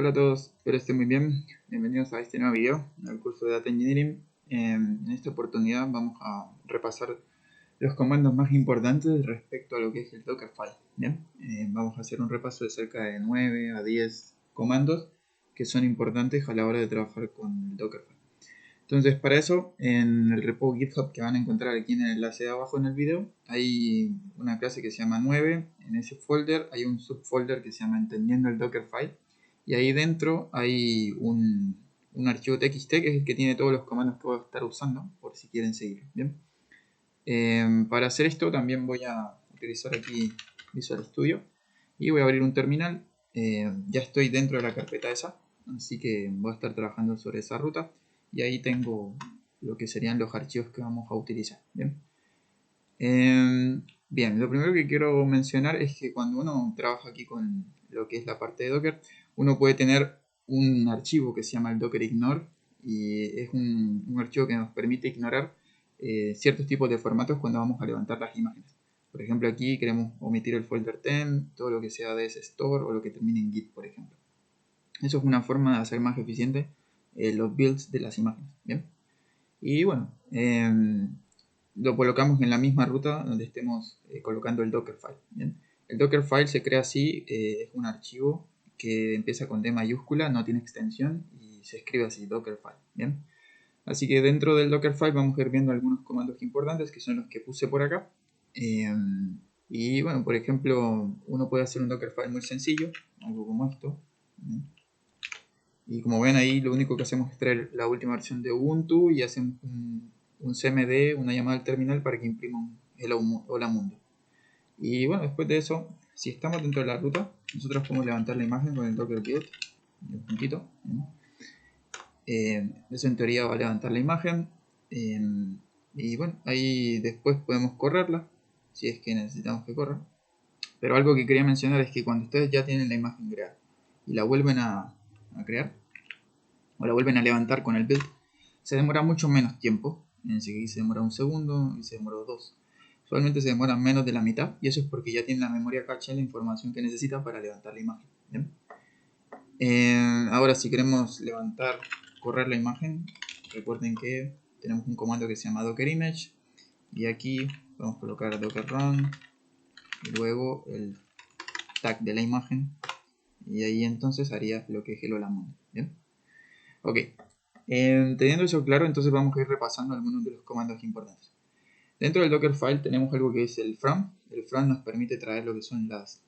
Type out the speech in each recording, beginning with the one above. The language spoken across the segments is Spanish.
Hola a todos, espero estén muy bien. Bienvenidos a este nuevo video del curso de Data Engineering. En esta oportunidad vamos a repasar los comandos más importantes respecto a lo que es el Dockerfile. Bien, vamos a hacer un repaso de cerca de 9 a 10 comandos que son importantes a la hora de trabajar con el Dockerfile. Entonces, para eso, en el repo GitHub que van a encontrar aquí en el enlace de abajo en el video, hay una clase que se llama 9. En ese folder hay un subfolder que se llama Entendiendo el Dockerfile. Y ahí dentro hay un archivo txt que es el que tiene todos los comandos que voy a estar usando, por si quieren seguir. Bien. Para hacer esto también voy a utilizar aquí Visual Studio y voy a abrir un terminal. Ya estoy dentro de la carpeta esa, así que voy a estar trabajando sobre esa ruta y ahí tengo lo que serían los archivos que vamos a utilizar. Bien, lo primero que quiero mencionar es que cuando uno trabaja aquí con lo que es la parte de Docker, uno puede tener un archivo que se llama el Docker Ignore y es un archivo que nos permite ignorar ciertos tipos de formatos cuando vamos a levantar las imágenes. Por ejemplo, aquí queremos omitir el folder tem, todo lo que sea dsstore o lo que termine en git, por ejemplo. Eso es una forma de hacer más eficiente los builds de las imágenes. Bien. Y bueno, lo colocamos en la misma ruta donde estemos colocando el Dockerfile. ¿Bien? El Dockerfile se crea así, es un archivo que empieza con D mayúscula, no tiene extensión y se escribe así, Dockerfile. ¿Bien? Así que dentro del Dockerfile vamos a ir viendo algunos comandos importantes que son los que puse por acá. Y bueno, por ejemplo, uno puede hacer un Dockerfile muy sencillo, algo como esto. ¿Bien? Y como ven ahí, lo único que hacemos es traer la última versión de Ubuntu y hacemos un cmd, una llamada al terminal para que imprima un hola mundo. Y bueno, después de eso, si estamos dentro de la ruta, nosotros podemos levantar la imagen con el docker build, un puntito. Eso en teoría va a levantar la imagen. Y bueno, ahí después podemos correrla, si es que necesitamos que corra. Pero algo que quería mencionar es que cuando ustedes ya tienen la imagen creada y la vuelven a crear, o la vuelven a levantar con el build, se demora mucho menos tiempo. Aquí se demora un segundo y se demoró 2. Usualmente se demora menos de la mitad y eso es porque ya tiene la memoria caché la información que necesita para levantar la imagen. ¿Bien? Ahora si queremos levantar, correr la imagen, recuerden que tenemos un comando que se llama docker image y aquí vamos a colocar docker run y luego el tag de la imagen y ahí entonces haría lo que es el hola mundo. ¿Bien? Ok. Teniendo eso claro, entonces vamos a ir repasando algunos de los comandos importantes. Dentro del Dockerfile tenemos algo que es el from. El from nos permite traer lo que son las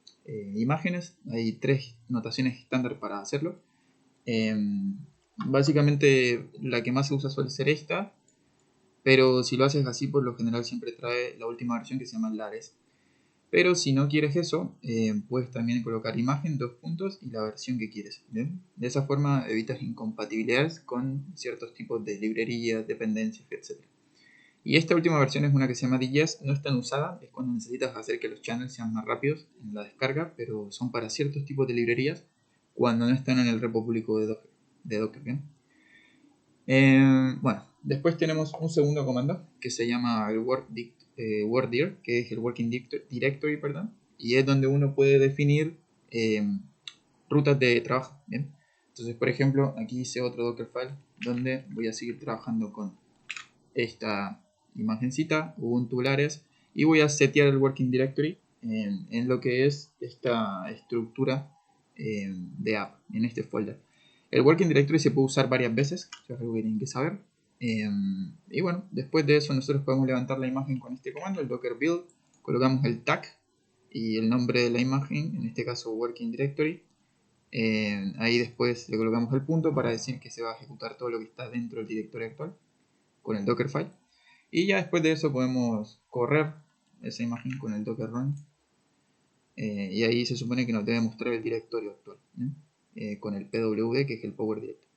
imágenes. Hay 3 notaciones estándar para hacerlo. Básicamente la que más se usa suele ser esta, pero si lo haces así, por lo general siempre trae la última versión que se llama Lares. Pero si no quieres eso, puedes también colocar imagen, 2 puntos y la versión que quieres. ¿Bien? De esa forma evitas incompatibilidades con ciertos tipos de librerías, dependencias, etc. Y esta última versión es una que se llama Digest, no es tan usada, es cuando necesitas hacer que los channels sean más rápidos en la descarga, pero son para ciertos tipos de librerías cuando no están en el repo público de Docker. ¿Bien? Bueno, después tenemos un segundo comando que se llama el workdir, que es el working directory, perdón, y es donde uno puede definir rutas de trabajo. ¿Bien? Entonces, por ejemplo, aquí hice otro Dockerfile donde voy a seguir trabajando con esta imagencita, Ubuntu Lares, y voy a setear el working directory en lo que es esta estructura de app, en este folder. El working directory se puede usar varias veces, eso es algo que tienen que saber. Y bueno, después de eso nosotros podemos levantar la imagen con este comando, el docker build, colocamos el tag y el nombre de la imagen, en este caso working directory. Ahí después le colocamos el punto para decir que se va a ejecutar todo lo que está dentro del directorio actual con el Dockerfile. Y ya después de eso podemos correr esa imagen con el docker run. Y ahí se supone que nos debe mostrar el directorio actual, con el pwd, que es el power directory.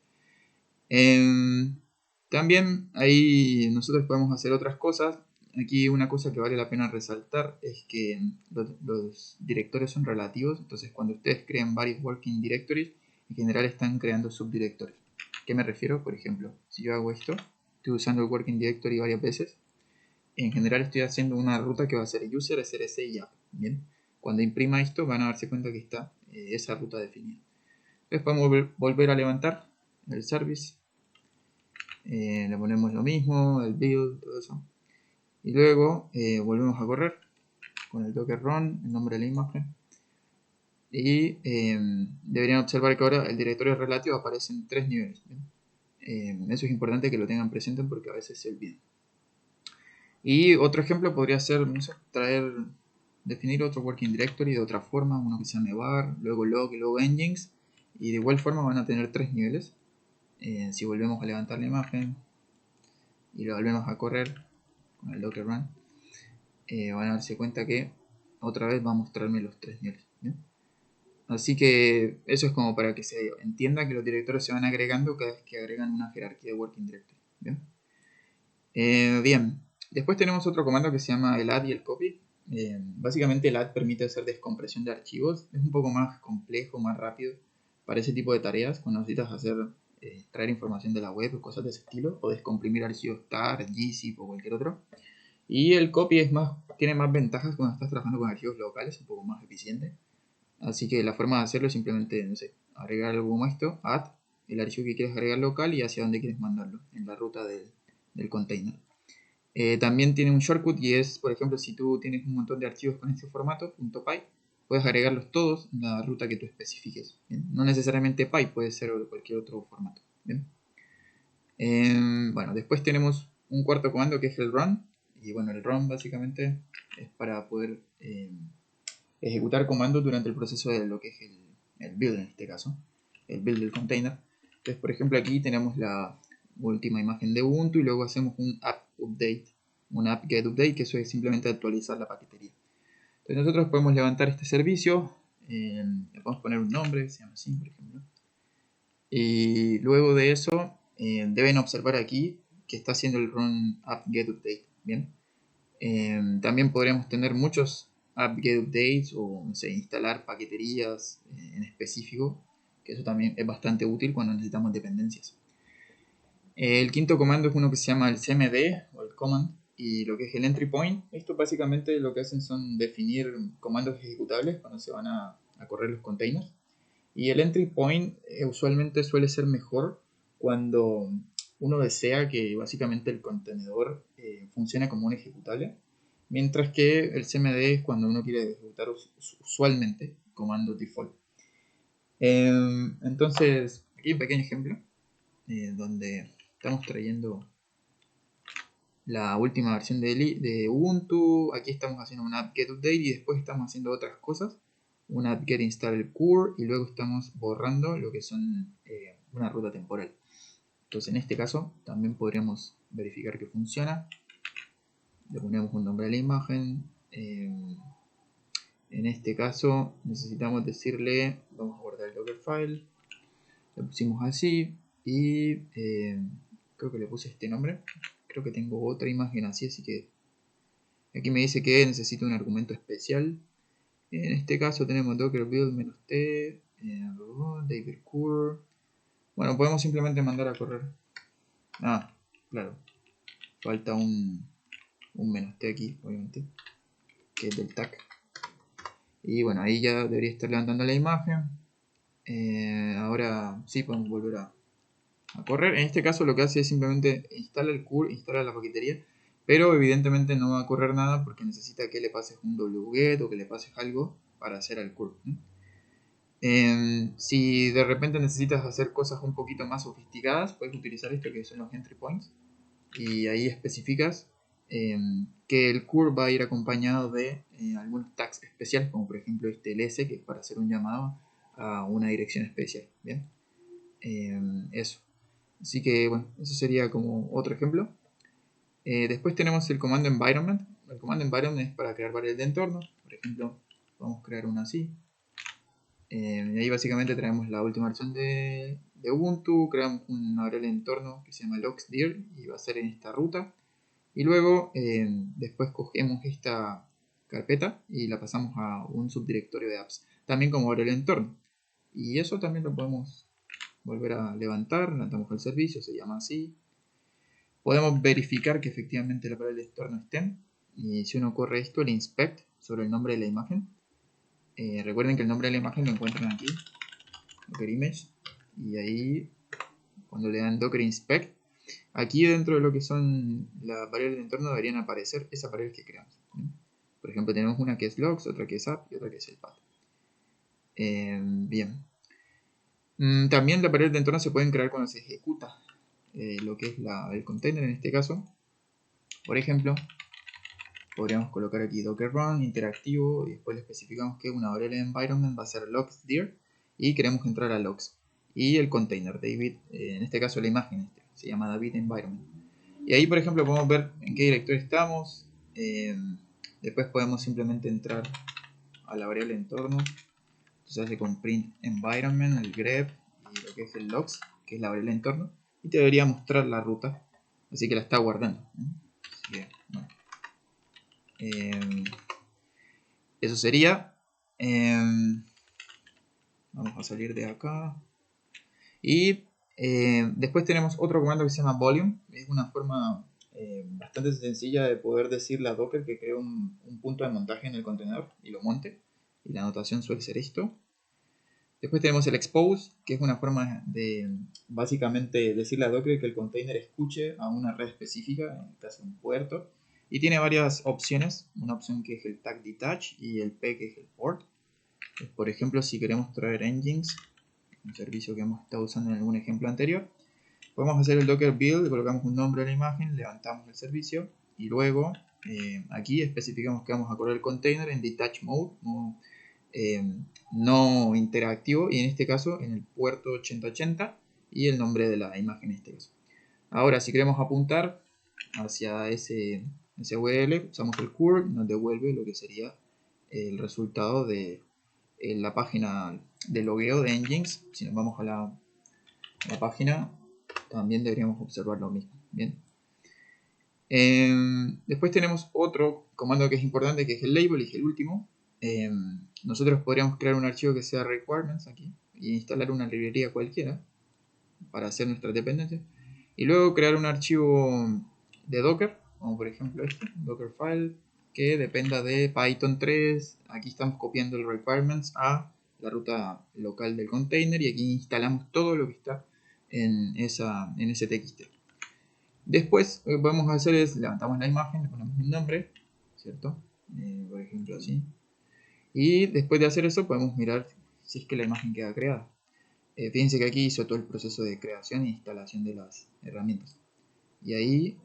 También ahí nosotros podemos hacer otras cosas. Aquí una cosa que vale la pena resaltar es que los directorios son relativos. Entonces cuando ustedes crean varios working directories, en general están creando subdirectorios. ¿A qué me refiero? Por ejemplo, si yo hago esto, estoy usando el working directory varias veces. En general estoy haciendo una ruta que va a ser user, src y app. Bien, cuando imprima esto van a darse cuenta que está esa ruta definida. Después podemos volver a levantar el service. Le ponemos lo mismo, el build, todo eso. Y luego volvemos a correr con el docker run, el nombre de la imagen. Y deberían observar que ahora el directorio relativo aparece en 3 niveles. Eso es importante que lo tengan presente porque a veces se olvida. Y otro ejemplo podría ser, no sé, definir otro working directory de otra forma, uno que se llame var, luego log y luego engines. Y de igual forma van a tener 3 niveles. Si volvemos a levantar la imagen y lo volvemos a correr con el docker run, van a darse cuenta que otra vez va a mostrarme los 3 niveles. ¿Bien? Así que eso es como para que se entienda que los directorios se van agregando cada vez que agregan una jerarquía de working directory. Bien. Bien. Después tenemos otro comando que se llama el add y el copy. Básicamente el add permite hacer descompresión de archivos. Es un poco más complejo, más rápido para ese tipo de tareas. Cuando necesitas traer información de la web o cosas de ese estilo, o descomprimir archivos tar, gzip o cualquier otro. Y el copy tiene más ventajas cuando estás trabajando con archivos locales, un poco más eficiente. Así que la forma de hacerlo es simplemente, no sé, agregar algo como esto, add, el archivo que quieres agregar local y hacia dónde quieres mandarlo, en la ruta del container. También tiene un shortcut y es, por ejemplo, si tú tienes un montón de archivos con este formato, .py, puedes agregarlos todos en la ruta que tú especifiques. ¿Bien? No necesariamente py, puede ser cualquier otro formato. ¿Bien? Bueno, después tenemos un cuarto comando que es el run. Y bueno, el run básicamente es para poder ejecutar comandos durante el proceso de lo que es el build en este caso, el build del container. Entonces, por ejemplo, aquí tenemos la última imagen de Ubuntu y luego hacemos un app update, un app get update, que eso es simplemente actualizar la paquetería. Entonces nosotros podemos levantar este servicio, le podemos poner un nombre, se llama así, por ejemplo. Y luego de eso, deben observar aquí que está haciendo el run app get update. Bien. También podríamos tener muchos apt-get updates o no sé, instalar paqueterías en específico, que eso también es bastante útil cuando necesitamos dependencias. El quinto comando es uno que se llama el cmd o el command, y lo que es el entry point. Esto básicamente lo que hacen son definir comandos ejecutables cuando se van a correr los containers. Y el entry point usualmente suele ser mejor cuando uno desea que básicamente el contenedor funcione como un ejecutable, mientras que el cmd es cuando uno quiere ejecutar usualmente comandos default. Entonces, aquí hay un pequeño ejemplo donde estamos trayendo la última versión de Ubuntu. Aquí estamos haciendo un apt-get update y después estamos haciendo otras cosas. Un apt-get install el core y luego estamos borrando lo que son una ruta temporal. Entonces en este caso también podríamos verificar que funciona. Le ponemos un nombre a la imagen. En este caso necesitamos decirle, vamos a guardar el Dockerfile. Le pusimos así y creo que le puse este nombre. Creo que tengo otra imagen así que aquí me dice que necesito un argumento especial. En este caso tenemos docker build -t, David Core. Bueno, podemos simplemente mandar a correr. Ah, claro. Falta un -t aquí, obviamente, que es del tag. Y bueno, ahí ya debería estar levantando la imagen. Ahora sí podemos volver a correr. En este caso lo que hace es simplemente instala el core, instala la paquetería, pero evidentemente no va a correr nada porque necesita que le pases un wget o que le pases algo para hacer al core. Si de repente necesitas hacer cosas un poquito más sofisticadas, puedes utilizar esto que son los entry points y ahí especificas que el core va a ir acompañado de algunos tags especiales, como por ejemplo este ls, que es para hacer un llamado a una dirección especial. Bien, eso. Así que bueno, eso sería como otro ejemplo. Después tenemos el comando environment. El comando environment es para crear variables de entorno. Por ejemplo, vamos a crear una así. Y ahí básicamente traemos la última versión de Ubuntu. Creamos una variable de entorno que se llama logsdir y va a ser en esta ruta. Y luego después cogemos esta carpeta y la pasamos a un subdirectorio de apps. También como variable de entorno. Y eso también lo podemos volver a levantar. Levantamos el servicio, se llama así. Podemos verificar que efectivamente la variable de entorno esté. Y si uno corre esto, el inspect sobre el nombre de la imagen. Recuerden que el nombre de la imagen lo encuentran aquí docker image, y ahí cuando le dan docker inspect, aquí dentro de lo que son las variables de entorno deberían aparecer esas variables que creamos. Por ejemplo, tenemos una que es logs, otra que es app y otra que es el path. Bien. También las variables de entorno se pueden crear cuando se ejecuta lo que es el container en este caso. Por ejemplo, podríamos colocar aquí docker run interactivo y después le especificamos que una variable de environment va a ser logs dir y queremos entrar a logs. Y el container, David, en este caso la imagen se llama David environment. Y ahí, por ejemplo, podemos ver en qué directorio estamos. Después podemos simplemente entrar a la variable entorno. Entonces se hace con print environment, el grep y lo que es el logs, que es la variable entorno. Y te debería mostrar la ruta. Así que la está guardando. Así que, bueno. Eso sería. Vamos a salir de acá. Y después tenemos otro comando que se llama volume. Es una forma bastante sencilla de poder decirle a Docker que cree un punto de montaje en el contenedor y lo monte. Y la anotación suele ser esto. Después tenemos el expose, que es una forma de básicamente decirle a Docker que el container escuche a una red específica, en este caso un puerto. Y tiene varias opciones. Una opción que es el tag detach y el p que es el port. Por ejemplo, si queremos traer engines, un servicio que hemos estado usando en algún ejemplo anterior, podemos hacer el docker build, colocamos un nombre a la imagen, levantamos el servicio y luego aquí especificamos que vamos a correr el container en detach mode, no interactivo, y en este caso en el puerto 8080 y el nombre de la imagen en este caso. Ahora, si queremos apuntar hacia ese URL, usamos el curl, nos devuelve lo que sería el resultado de la página de logueo de Nginx. Si nos vamos a la página, también deberíamos observar lo mismo. Bien. Después tenemos otro comando que es importante, que es el label, y es el último. Nosotros podríamos crear un archivo que sea requirements aquí y instalar una librería cualquiera para hacer nuestras dependencias. Y luego crear un archivo de Docker, como por ejemplo este, Dockerfile, que dependa de Python 3. Aquí estamos copiando el requirements a la ruta local del container y aquí instalamos todo lo que está en ese txt. Después lo que podemos hacer es levantamos la imagen, le ponemos un nombre, ¿cierto? Por ejemplo así. Y después de hacer eso podemos mirar si es que la imagen queda creada. Fíjense que aquí hizo todo el proceso de creación e instalación de las herramientas. Y ahí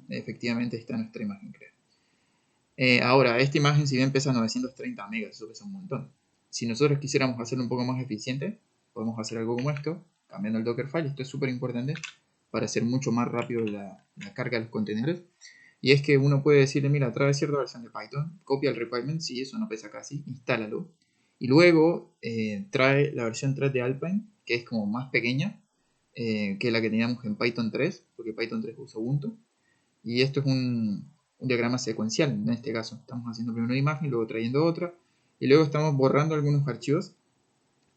efectivamente está nuestra imagen creada. Ahora, esta imagen si bien pesa 930 megas, eso pesa un montón. Si nosotros quisiéramos hacerlo un poco más eficiente, podemos hacer algo como esto, cambiando el Dockerfile. Esto es súper importante para hacer mucho más rápido la carga de los contenedores. Y es que uno puede decirle, mira, trae cierta versión de Python, copia el requirement, si eso no pesa casi, instálalo. Y luego trae la versión 3 de Alpine, que es como más pequeña que la que teníamos en Python 3, porque Python 3 usa Ubuntu. Y esto es un diagrama secuencial, en este caso. Estamos haciendo primero una imagen, luego trayendo otra, y luego estamos borrando algunos archivos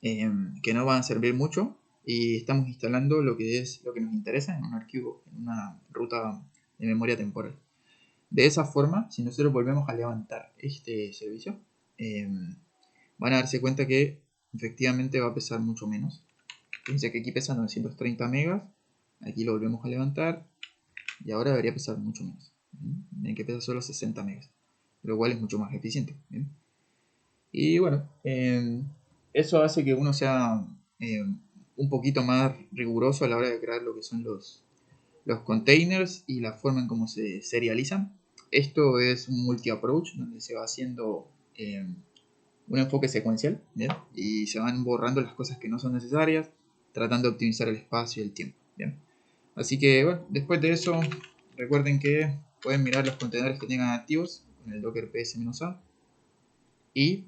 que no van a servir mucho, y estamos instalando lo que es lo que nos interesa en un archivo, en una ruta de memoria temporal. De esa forma, si nosotros volvemos a levantar este servicio, van a darse cuenta que efectivamente va a pesar mucho menos. Fíjense que aquí pesa 930 megas, aquí lo volvemos a levantar y ahora debería pesar mucho menos. Ven que pesa solo 60 megas, lo cual es mucho más eficiente. ¿Bien? Y bueno, eso hace que uno sea un poquito más riguroso a la hora de crear lo que son los containers y la forma en cómo se serializan. Esto es un multi-approach donde se va haciendo un enfoque secuencial, ¿bien? Y se van borrando las cosas que no son necesarias, tratando de optimizar el espacio y el tiempo. ¿Bien? Así que bueno, después de eso, recuerden que pueden mirar los contenedores que tengan activos con el docker ps-a y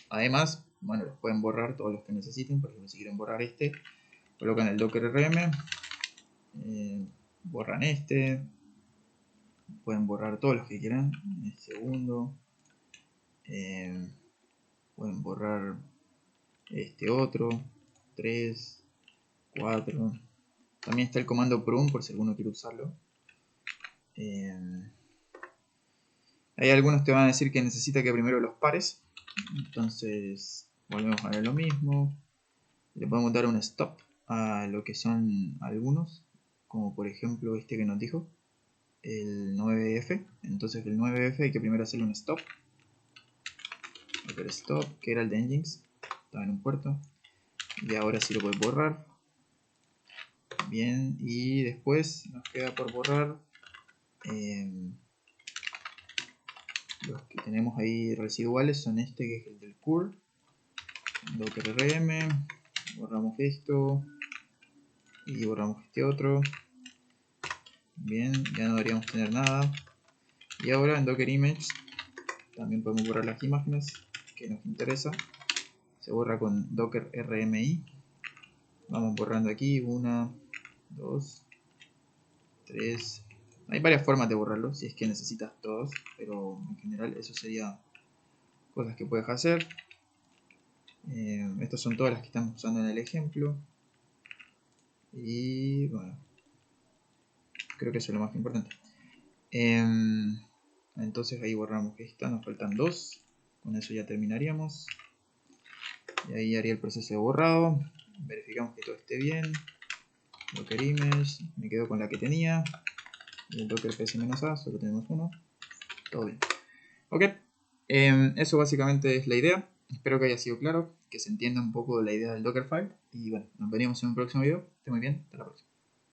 además, bueno, los pueden borrar todos los que necesiten. Por ejemplo, si quieren borrar este, colocan el docker rm, borran este, pueden borrar todos los que quieran en el segundo, pueden borrar este otro, 3, 4, también está el comando prune por si alguno quiere usarlo. Hay algunos te van a decir que necesita que primero los pares, entonces volvemos a ver lo mismo. Le podemos dar un stop a lo que son algunos, como por ejemplo este que nos dijo, el 9F. Entonces el 9F hay que primero hacerle un stop. Docker stop, que era el de engines, estaba en un puerto. Y ahora sí lo puedes borrar. Bien, y después nos queda por borrar los que tenemos ahí residuales. Son este que es el del curl, docker rm, borramos esto y borramos este otro. Bien, ya no deberíamos tener nada. Y ahora en docker image también podemos borrar las imágenes que nos interesa. Se borra con docker rmi. Vamos borrando aquí 1, 2, 3. Hay varias formas de borrarlo si es que necesitas todos, pero en general eso sería cosas que puedes hacer. Estas son todas las que estamos usando en el ejemplo. Y bueno, creo que eso es lo más importante. Entonces ahí borramos esta, nos faltan 2. Con eso ya terminaríamos. Y ahí haría el proceso de borrado. Verificamos que todo esté bien. Docker image, me quedo con la que tenía. Y el docker ps-a, solo tenemos uno. Todo bien. Ok, eso básicamente es la idea. Espero que haya sido claro, que se entienda un poco la idea del Dockerfile. Y bueno, nos veremos en un próximo video. Esté muy bien, hasta la próxima.